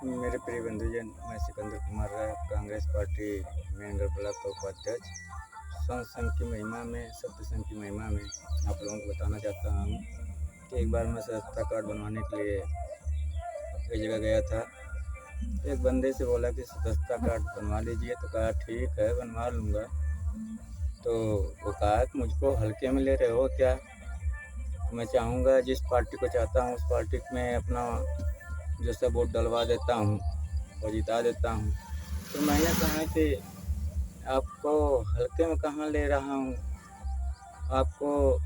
मेरे प्रिय बंधुजन, मैं सिकंदर कुमार राय, कांग्रेस पार्टी मेंढर ब्लॉक का उपाध्यक्ष। संत संघ की महिमा में, सत्य संघ की महिमा में आप लोगों को बताना चाहता हूँ कि एक बार मैं सदस्यता कार्ड बनवाने के लिए एक जगह गया था। एक बंदे से बोला कि सदस्यता कार्ड बनवा लीजिए, तो कहा ठीक है बनवा लूँगा। तो वो कहा कि मुझको हल्के में ले रहे हो क्या? तो मैं चाहूँगा, जिस पार्टी को चाहता हूँ उस पार्टी में अपना जैसा वोट डलवा देता हूँ और जिता देता हूँ। तो मैंने कहा कि आपको हल्के में कहाँ ले रहा हूँ, आपको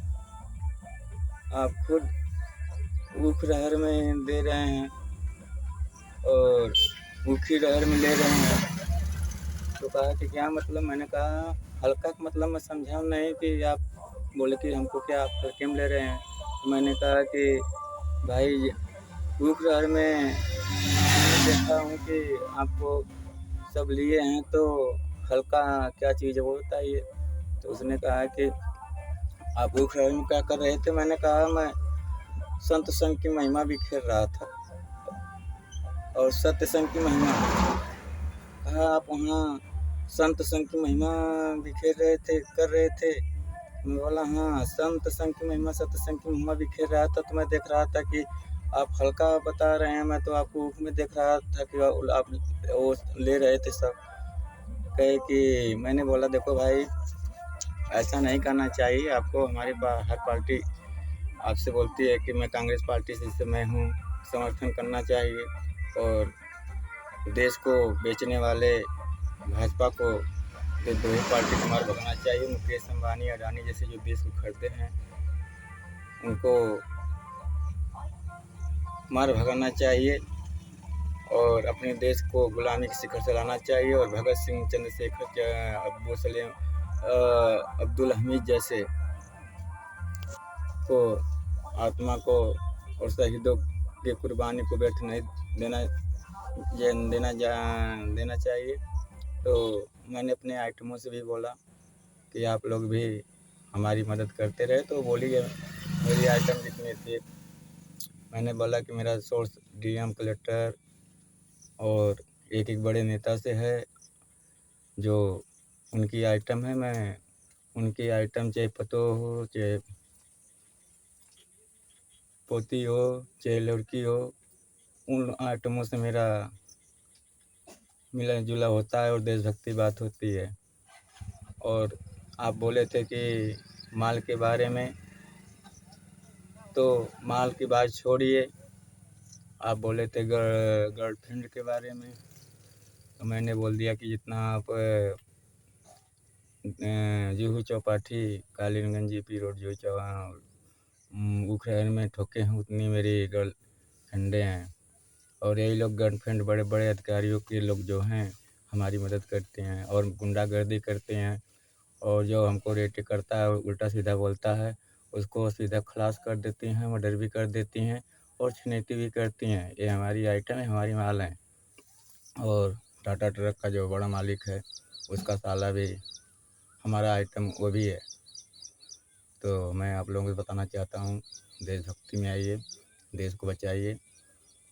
आप खुद ऊख रहर में दे रहे हैं और ऊखी रहर में ले रहे हैं। तो कहा कि क्या मतलब? मैंने कहा हल्का का मतलब मैं समझा नहीं कि आप बोले कि हमको क्या आप हल्के में ले रहे हैं। तो मैंने कहा कि भाई ऊख रहर में देखा हूँ कि आपको सब लिए हैं, तो हल्का क्या चीज़ है वो बताइए। तो उसने कहा कि आप ऊख रहर में क्या कर रहे थे? मैंने कहा मैं संत संघ की महिमा बिखेर रहा था और सत्य संघ की महिमा। कहा आप वहाँ संत संघ की महिमा बिखेर रहे थे, कर रहे थे? मैं बोला हाँ, संत संघ की महिमा, सत्य संघ की महिमा बिखेर रहा था। तो मैं देख रहा था कि आप हल्का बता रहे हैं, मैं तो आपको ऊख में देख रहा था कि आप वो ले रहे थे सब। कहे कि मैंने बोला देखो भाई, ऐसा नहीं करना चाहिए आपको। हमारी हर पार्टी आपसे बोलती है कि मैं कांग्रेस पार्टी से मैं हूँ, समर्थन करना चाहिए। और देश को बेचने वाले भाजपा को दो ही पार्टी को मार भगाना चाहिए। मुकेश अंबानी, अडानी जैसे जो देश को खरीदे हैं उनको मार भगाना चाहिए और अपने देश को गुलामी के शिखर से लाना चाहिए। और भगत सिंह, चंद्रशेखर, अब्दुल हमीद जैसे को आत्मा को और शहीदों की कुर्बानी को व्यर्थ नहीं देना चाहिए। तो मैंने अपने आइटमों से भी बोला कि आप लोग भी हमारी मदद करते रहे। तो बोलिए मेरी आइटम कितने थे? मैंने बोला कि मेरा सोर्स डीएम, कलेक्टर और एक एक बड़े नेता से है, जो उनकी आइटम है। मैं उनकी आइटम चाहे पतो हो, चाहे पोती हो, चाहे लड़की हो, उन आइटमों से मेरा मिला जुला होता है और देशभक्ति बात होती है। और आप बोले थे कि माल के बारे में, तो माल की बात छोड़िए, आप बोले थे गर्लफ्रेंड के बारे में। तो मैंने बोल दिया कि जितना आप जुहू चौपाटी, कालीगंज जीपी रोड, ऊख रहर में ठोके हैं, उतनी मेरी गर्लफ्रेंडें हैं। और यही लोग गर्लफ्रेंड बड़े बड़े अधिकारियों के लोग जो हैं हमारी मदद करते हैं और गुंडागर्दी करते हैं। और जो हमको रेट करता है और उल्टा सीधा बोलता है, उसको सीधा खलास कर देती हैं, मर्डर भी कर देती हैं और छिनैती भी करती हैं। ये हमारी आइटम है, हमारी माल है। और टाटा ट्रक का जो बड़ा मालिक है उसका साला भी हमारा आइटम वो भी है। तो मैं आप लोगों को बताना चाहता हूँ, देशभक्ति में आइए, देश को बचाइए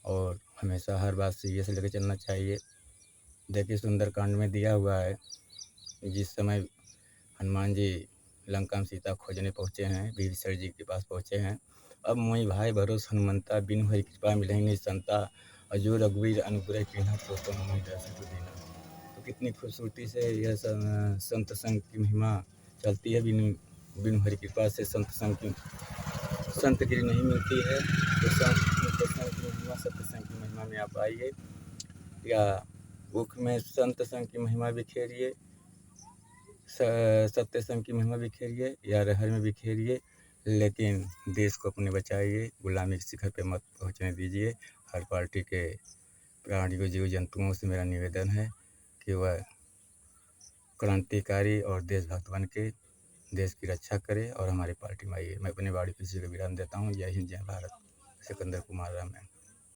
और हमेशा हर बात सीरियस लेकर चलना चाहिए। देखिए सुंदरकांड में दिया हुआ है, जिस समय हनुमान जी लंका में सीता खोजने पहुँचे हैं, विभीषण जी के पास पहुँचे हैं। अब मोहि भाई भरोस हनुमंता, बिनु हरि कृपा मिलहि नहीं संता, अजो रघुवीर अनुग्रह कीन्हा, तो तुम मोहि दर्शन को दीन्हा। तो कितनी खूबसूरती से यह संत संघ की महिमा चलती है। बिनु हरि कृपा से संतगिरी नहीं मिलती है। तो संत की महिमा, सत्य संघ की महिमा में आप आइए, या ऊख में संत संघ की महिमा बिखेरिए, सत्य संघ की महिमा बिखेरिए, या रहर में बिखेरिए, लेकिन देश को अपने बचाइए, गुलामी के शिखर पे मत पहुंचने दीजिए। हर पार्टी के प्राणियों, जीव जंतुओं से मेरा निवेदन है कि वह क्रांतिकारी और देशभक्त बन के देश की रक्षा करे और हमारी पार्टी में आइए। मैं अपनी बाड़ी किसी को विराम देता हूँ। जय हिंद, जय भारत। सिकंदर कुमार राय।